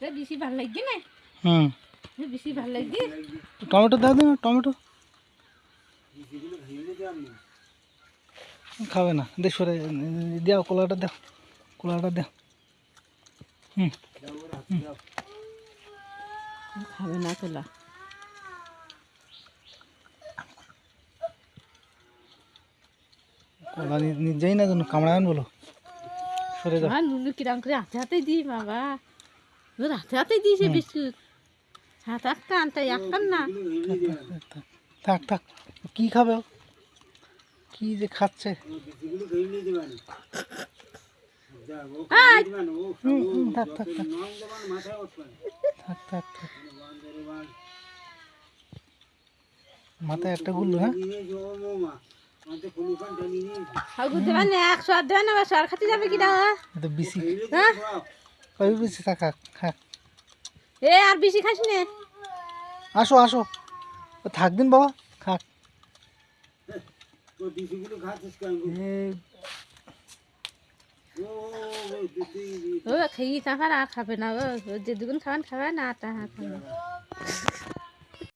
বেশি ভালো লাগছে না হুম বেশি ভালো লাগছে টমেটো দাও দিন টমেটো খাবে না দে সরে দাও কলাটা দাও কলাটা দাও হুম খাবে না তোলা কলা নিজেই না যেন কামড়াবেন বলো সরে যাও নুনু কিরাম করে হাতে হাতে দিই বাবা ওর হাতে হাতে দিয়েছে বিস্কুট হাত একটা আনতে একটা না থাক থাক কি খাবে ও? কি যে খাচ্ছে থাক থাক থাক থাক থাক থাক মাথায় একটা গুল্লু হ্যাঁ একশো আর দেবে না সর খাতে যাবে কিনা তো বেশি হ্যাঁ কই বেশি থাক থাক থাক এ আর বেশি খাস নে আসো আসো থাকদিন বাবা খাক ও খেয়ে তারপর আর খাবে না ও যে দুগুণ খাবেন খাবে না আর তা খাবে